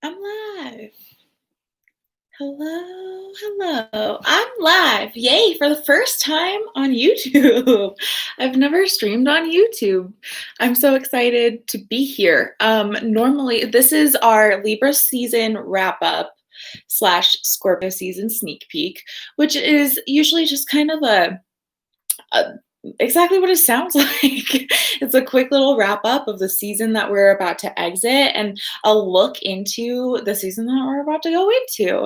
I'm live. Hello, hello. I'm live. Yay, for the first time on YouTube. I've never streamed on YouTube. I'm so excited to be here. Normally, this is our Libra season wrap up slash Scorpio season sneak peek, which is usually just kind of a exactly what it sounds like. It's a quick little wrap up of the season that we're about to exit and a look into the season that we're about to go into.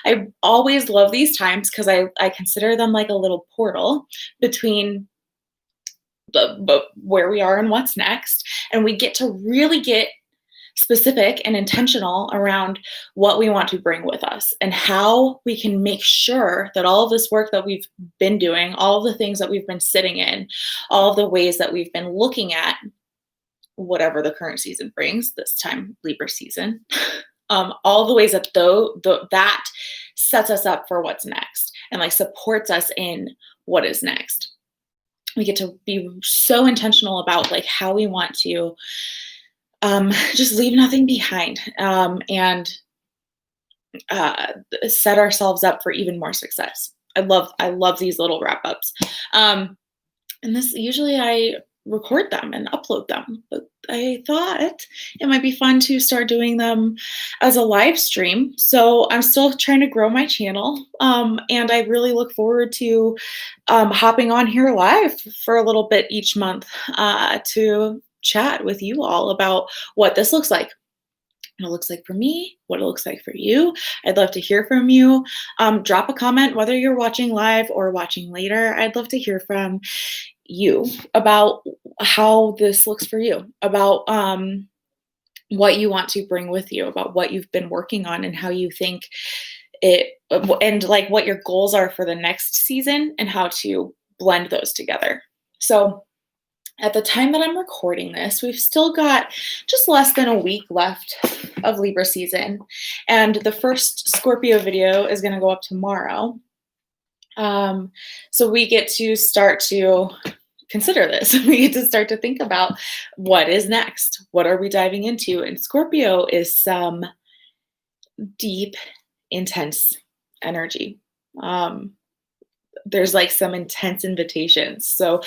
I always love these times because I consider them like a little portal between where we are and what's next. And we get to really get specific and intentional around what we want to bring with us and how we can make sure that all of this work that we've been doing, all of the things that we've been sitting in, all of the ways that we've been looking at whatever the current season brings, this time Libra season, all the ways that that sets us up for what's next and like supports us in what is next. We get to be so intentional about like how we want to just leave nothing behind and set ourselves up for even more success. I love these little wrap ups. And this usually I record them and upload them, but I thought it might be fun to start doing them as a live stream. So I'm still trying to grow my channel. And I really look forward to hopping on here live for a little bit each month to chat with you all about what this looks like. What it looks like for me, what it looks like for you. I'd love to hear from you. Drop a comment, whether you're watching live or watching later. I'd love to hear from you about how this looks for you, about what you want to bring with you, about what you've been working on and how you think it, and like what your goals are for the next season and how to blend those together. So at the time that I'm recording this, we've still got just less than a week left of Libra season. And the first Scorpio video is going to go up tomorrow. So we get to start to consider this. We get to start to think about what is next. What are we diving into? And Scorpio is some deep, intense energy. There's like some intense invitations. So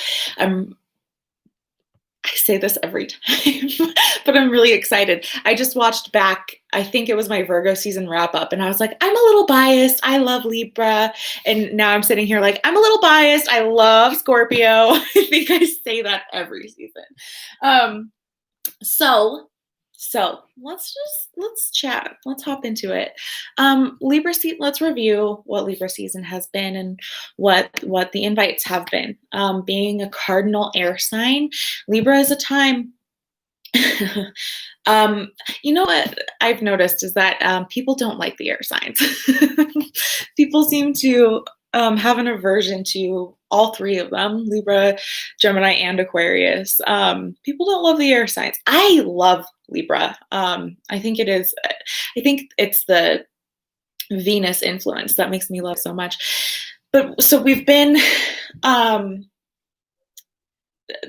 I say this every time, but I'm really excited. I just watched back, I think it was my Virgo season wrap up, and I was like, I'm a little biased. I love Libra. And now I'm sitting here like, I'm a little biased. I love Scorpio. I think I say that every season. So let's chat. Let's hop into it. Let's review what Libra season has been and what the invites have been. Being a cardinal air sign, Libra is a time. You know what I've noticed is that people don't like the air signs. People seem to have an aversion to all three of them, Libra, Gemini, and Aquarius. People don't love the air signs. I love Libra. I think it's the Venus influence that makes me love so much. But so we've been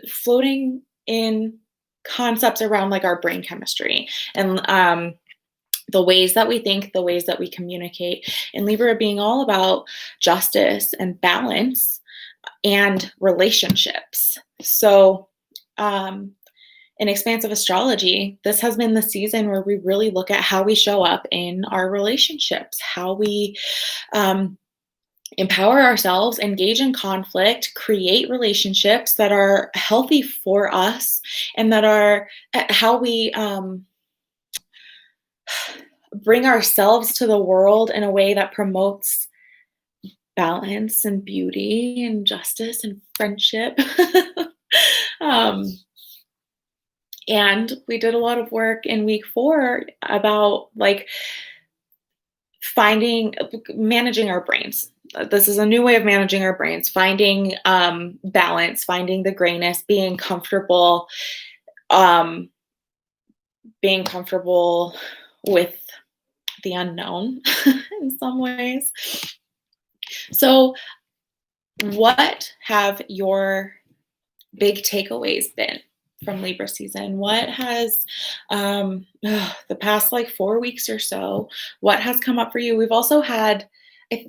floating in concepts around like our brain chemistry and the ways that we think, the ways that we communicate, and Libra being all about justice and balance and relationships. So in expansive astrology, this has been the season where we really look at how we show up in our relationships, how we empower ourselves, engage in conflict, create relationships that are healthy for us, and that are how we bring ourselves to the world in a way that promotes balance and beauty and justice and friendship. And we did a lot of work in week 4 about like managing our brains. This is a new way of managing our brains, finding balance, finding the grayness, being comfortable with the unknown in some ways. So what have your big takeaways been from Libra season? What has the past like 4 weeks or so? What has come up for you? We've also had, I,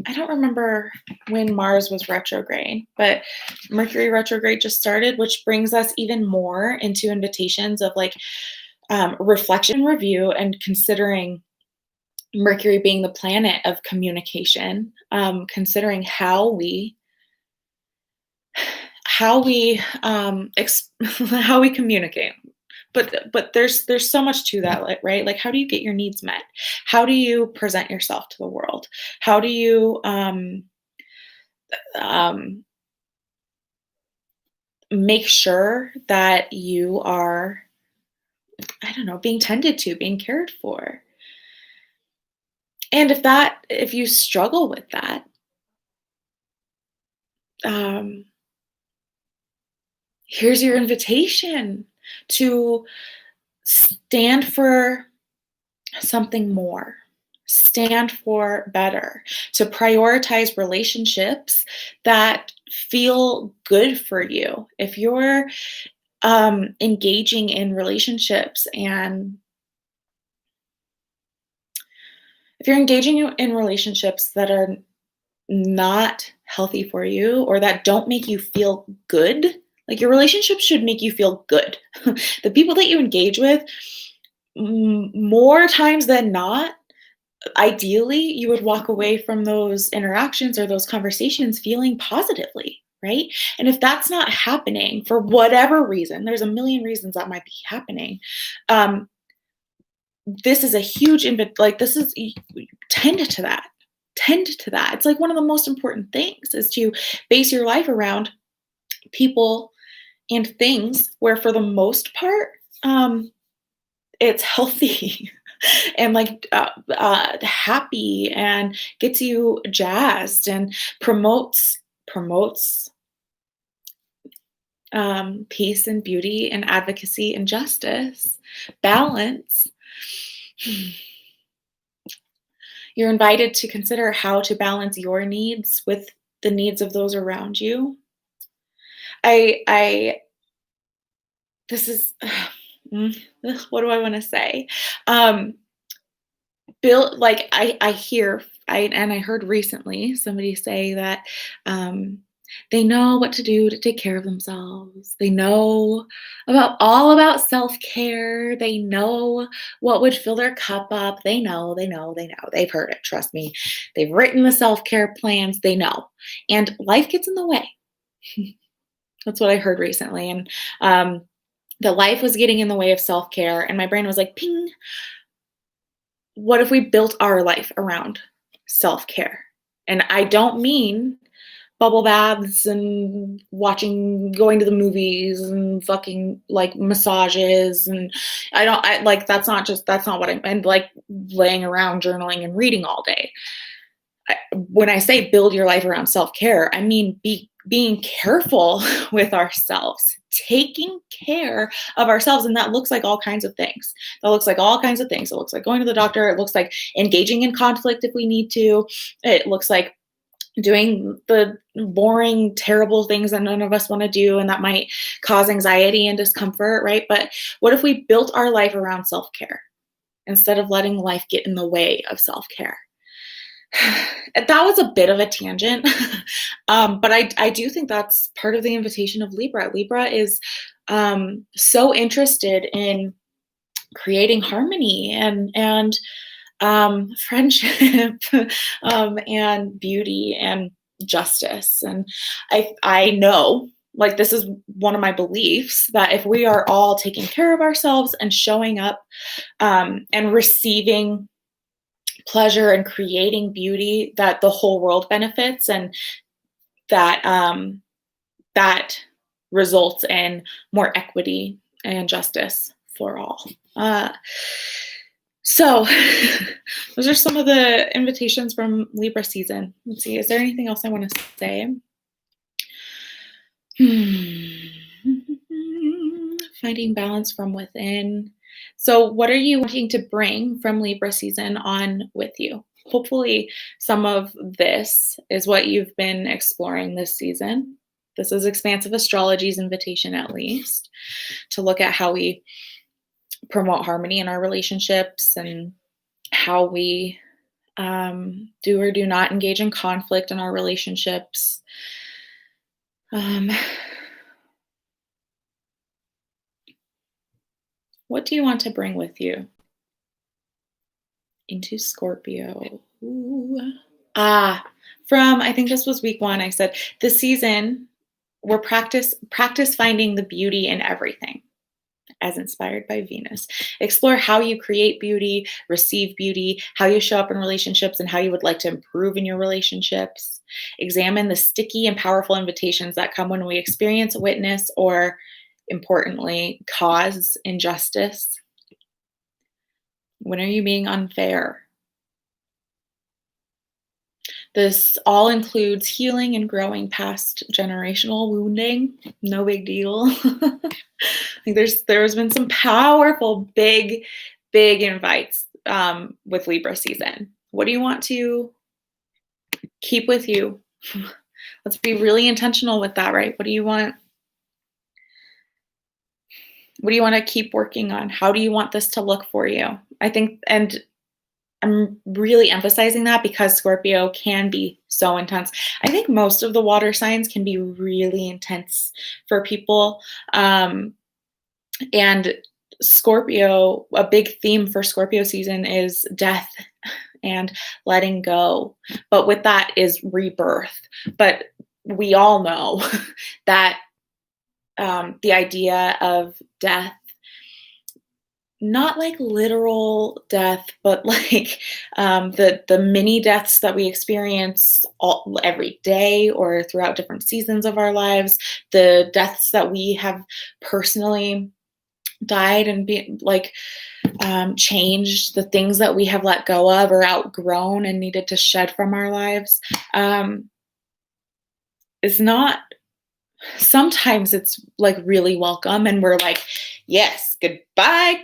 I don't remember when Mars was retrograde, but Mercury retrograde just started, which brings us even more into invitations of like reflection, review, and considering Mercury being the planet of communication, considering how we communicate. But there's so much to that, like, right? Like, how do you get your needs met? How do you present yourself to the world? How do you um, make sure that you are, I don't know, being tended to, being cared for? And if you struggle with that, um, here's your invitation to stand for something more, stand for better, to prioritize relationships that feel good for you. If you're engaging in relationships and if you're engaging in relationships that are not healthy for you or that don't make you feel good, like your relationship should make you feel good. The people that you engage with, more times than not, ideally, you would walk away from those interactions or those conversations feeling positively, right? And if that's not happening for whatever reason, there's a million reasons that might be happening. Um, this is a huge like this is tend to that. Tend to that. It's like one of the most important things is to base your life around people and things where for the most part it's healthy and like happy and gets you jazzed and promotes peace and beauty and advocacy and justice, balance. You're invited to consider how to balance your needs with the needs of those around you. I this is what do I want to say? Um, Build like I heard recently somebody say that they know what to do to take care of themselves. They know about self-care. They know what would fill their cup up. They know. They've heard it, trust me. They've written the self-care plans. They know. And life gets in the way. That's what I heard recently. And that life was getting in the way of self-care. And my brain was like, ping, what if we built our life around self-care? And I don't mean bubble baths and going to the movies and fucking like massages. And that's not what and like laying around journaling and reading all day. When I say build your life around self-care, I mean being careful with ourselves, taking care of ourselves. And that looks like all kinds of things. It looks like going to the doctor. It looks like engaging in conflict if we need to. It looks like doing the boring, terrible things that none of us want to do and that might cause anxiety and discomfort, right? But what if we built our life around self-care instead of letting life get in the way of self-care? That was a bit of a tangent, but I do think that's part of the invitation of Libra. Libra is so interested in creating harmony and friendship and beauty and justice. And I know, like, this is one of my beliefs that if we are all taking care of ourselves and showing up and receiving pleasure and creating beauty, that the whole world benefits, and that results in more equity and justice for all. So those are some of the invitations from Libra season. Let's see, is there anything else I want to say? Finding balance from within. So what are you wanting to bring from Libra season on with you? Hopefully some of this is what you've been exploring this season. This is expansive astrology's invitation, at least, to look at how we promote harmony in our relationships and how we do or do not engage in conflict in our relationships. Um, what do you want to bring with you into Scorpio? Ooh. I think this was week 1, I said, this season, we're practice finding the beauty in everything, as inspired by Venus. Explore how you create beauty, receive beauty, how you show up in relationships, and how you would like to improve in your relationships. Examine the sticky and powerful invitations that come when we experience, witness, or importantly, cause injustice. When are you being unfair? This all includes healing and growing past generational wounding. No big deal. There's been some powerful, big invites with Libra season. What do you want to keep with you? Let's be really intentional with that, right? What do you want? What do you want to keep working on? How do you want this to look for you? I think, and I'm really emphasizing that because Scorpio can be so intense. I think most of the water signs can be really intense for people. And Scorpio, a big theme for Scorpio season is death and letting go. But with that is rebirth. But we all know that the idea of death, not like literal death, but like the mini deaths that we experience every day or throughout different seasons of our lives, the deaths that we have personally died and changed, the things that we have let go of or outgrown and needed to shed from our lives, is not. Sometimes it's like really welcome and we're like, yes, goodbye.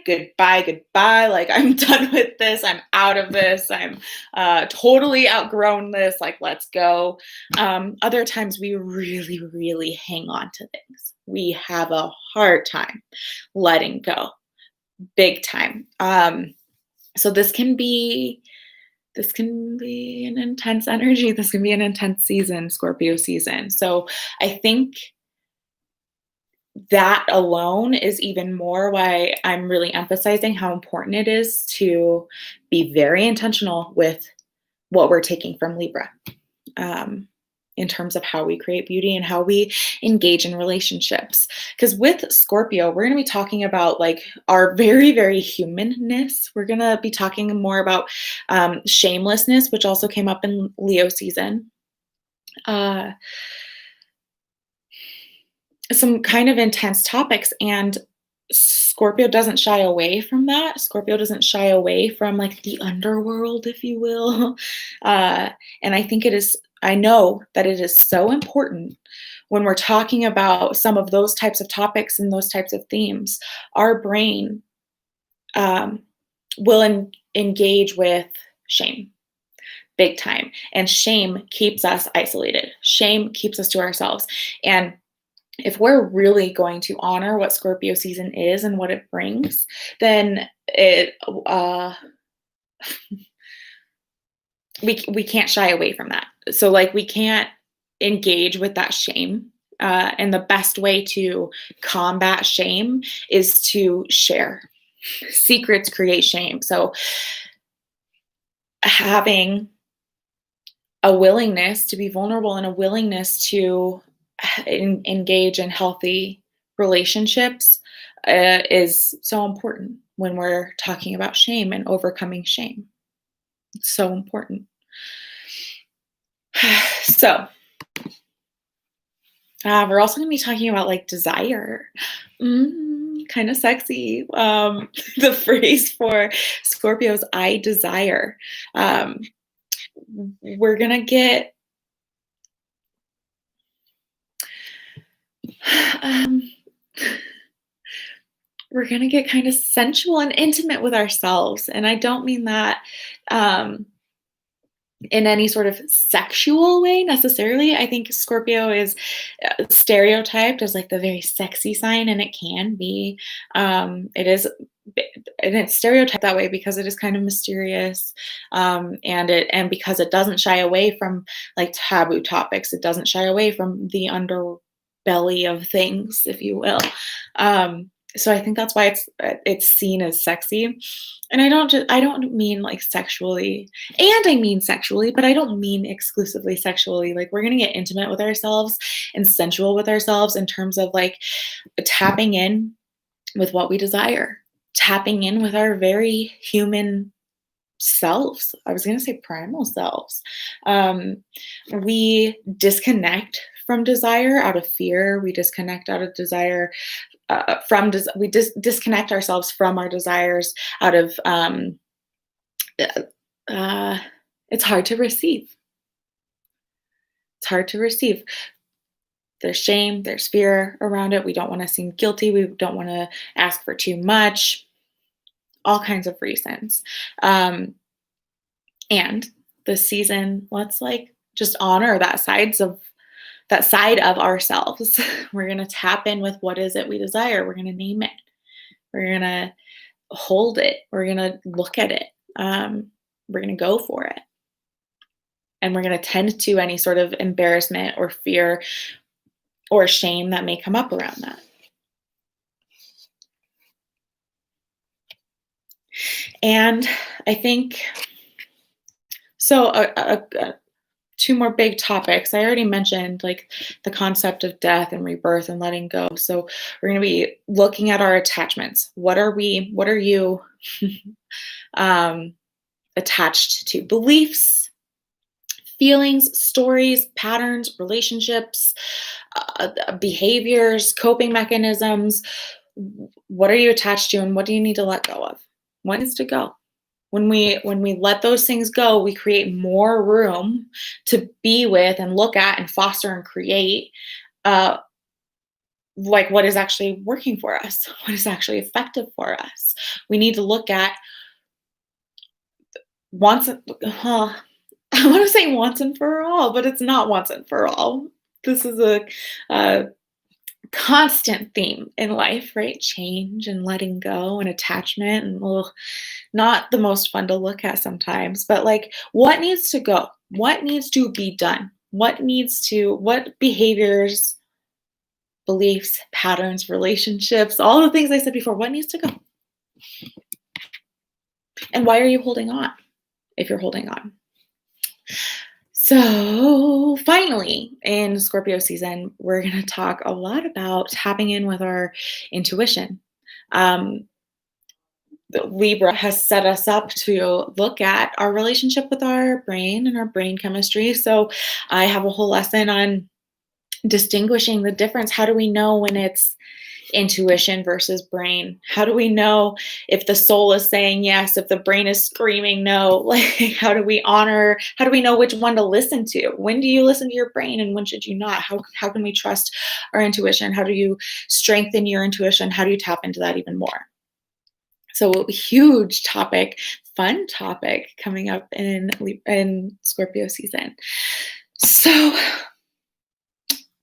Like, I'm done with this. I'm out of this. I'm totally outgrown this. Like, let's go. Other times we really hang on to things. We have a hard time letting go, big time. So this can be an intense energy. This can be an intense season, Scorpio season. So I think that alone is even more why I'm really emphasizing how important it is to be very intentional with what we're taking from Libra, in terms of how we create beauty and how we engage in relationships. Because with Scorpio, we're going to be talking about like our very humanness. We're going to be talking more about shamelessness, which also came up in Leo season. Some kind of intense topics, and Scorpio doesn't shy away from that. Scorpio doesn't shy away from like the underworld, if you will. And I know that it is so important when we're talking about some of those types of topics and those types of themes. Our brain will engage with shame big time. And shame keeps us isolated. Shame keeps us to ourselves. And if we're really going to honor what Scorpio season is and what it brings, then we can't shy away from that. So like we can't engage with that shame. And the best way to combat shame is to share. Secrets create shame. So having a willingness to be vulnerable and a willingness to engage in healthy relationships is so important when we're talking about shame and overcoming shame. It's so important. So we're also going to be talking about like desire. Kind of sexy. The phrase for Scorpios, I desire. We're going to get kind of sensual and intimate with ourselves. And I don't mean that in any sort of sexual way necessarily. I think Scorpio is stereotyped as like the very sexy sign, and it can be. It is, and it's stereotyped that way because it is kind of mysterious, and because it doesn't shy away from like taboo topics. It doesn't shy away from the underbelly of things, if you will. So I think that's why it's seen as sexy. And I don't mean like sexually, and I mean sexually, but I don't mean exclusively sexually. Like we're gonna get intimate with ourselves and sensual with ourselves in terms of like tapping in with what we desire, tapping in with our very human selves. I was gonna say primal selves. We disconnect from desire out of fear. We disconnect out of desire we disconnect ourselves from our desires out of uh, it's hard to receive. It's hard to receive. There's shame, there's fear around it. We don't want to seem guilty. We don't want to ask for too much. All kinds of reasons. And this season, let's like just honor that side of ourselves. We're going to tap in with what is it we desire. We're going to name it. We're going to hold it. We're going to look at it. We're going to go for it. And we're going to tend to any sort of embarrassment or fear or shame that may come up around that. And I think, so two more big topics. I already mentioned like the concept of death and rebirth and letting go. So we're going to be looking at our attachments. What are you attached to? Beliefs, feelings, stories, patterns, relationships, behaviors, coping mechanisms. What are you attached to, and what do you need to let go of? What needs to go? When we let those things go, we create more room to be with and look at and foster and create like what is actually working for us, what is actually effective for us. We need to look at once, I want to say once and for all, but it's not once and for all. This is a constant theme in life, right? Change and letting go and attachment, and not the most fun to look at sometimes, but like what needs to go? What needs to be done? What behaviors, beliefs, patterns, relationships, all the things I said before, what needs to go? And why are you holding on if you're holding on? So finally, in Scorpio season, we're going to talk a lot about tapping in with our intuition. Libra has set us up to look at our relationship with our brain and our brain chemistry. So I have a whole lesson on distinguishing the difference. How do we know when it's intuition versus brain? How do we know if the soul is saying yes, if the brain is screaming no? Like, how do we know which one to listen to? When do you listen to your brain and when should you not? How can we trust our intuition? How do you strengthen your intuition? How do you tap into that even more? So huge topic, fun topic coming up in Scorpio season. So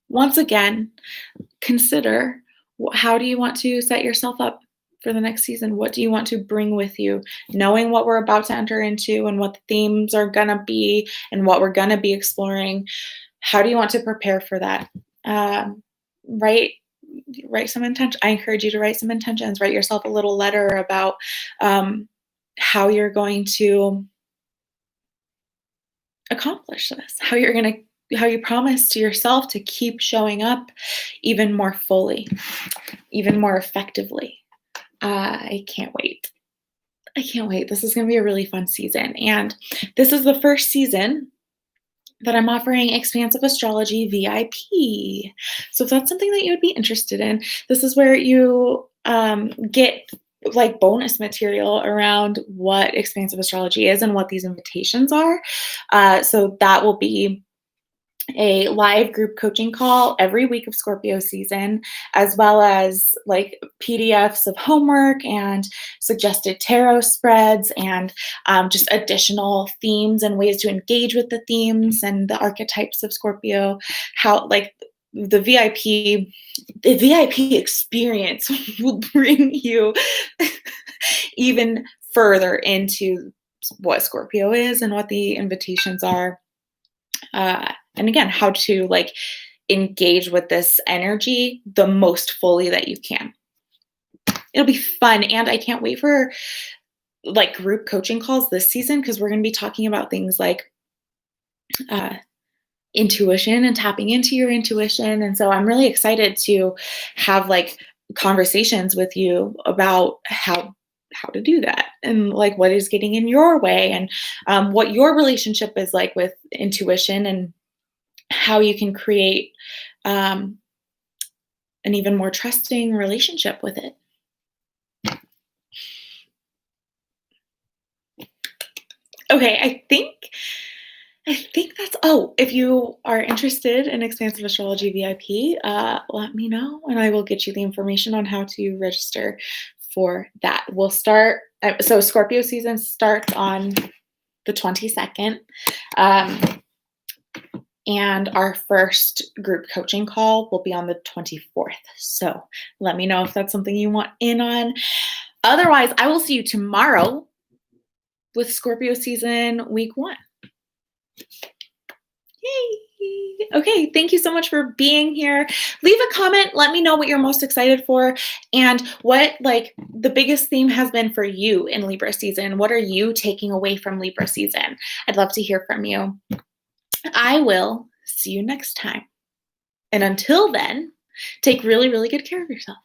once again, consider, how do you want to set yourself up for the next season? What do you want to bring with you? Knowing what we're about to enter into and what the themes are going to be and what we're going to be exploring, how do you want to prepare for that? Write some intention. I encourage you to write some intentions. Write yourself a little letter about how you're going to accomplish this, how you promise to yourself to keep showing up even more fully, even more effectively. I can't wait. This is going to be a really fun season. And this is the first season that I'm offering Expansive Astrology VIP. So if that's something that you would be interested in, this is where you get like bonus material around what Expansive Astrology is and what these invitations are. So that will be a live group coaching call every week of Scorpio season, as well as like PDFs of homework and suggested tarot spreads and just additional themes and ways to engage with the themes and the archetypes of Scorpio. How like the VIP experience will bring you even further into what Scorpio is and what the invitations are. And again, how to like engage with this energy the most fully that you can. It'll be fun. And I can't wait for like group coaching calls this season because we're going to be talking about things like uh, intuition and tapping into your intuition. And so I'm really excited to have like conversations with you about how to do that and like what is getting in your way and what your relationship is like with intuition and how you can create um, an even more trusting relationship with it. Okay, I think that's. Oh, if you are interested in Expansive Astrology VIP, let me know, and I will get you the information on how to register for that. We'll start. So Scorpio season starts on the 22nd. And our first group coaching call will be on the 24th. So let me know if that's something you want in on. Otherwise, I will see you tomorrow with Scorpio season week 1. Yay! Okay, thank you so much for being here. Leave a comment. Let me know what you're most excited for and what like the biggest theme has been for you in Libra season. What are you taking away from Libra season? I'd love to hear from you. I will see you next time. And until then, take really, really good care of yourself.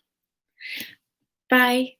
Bye.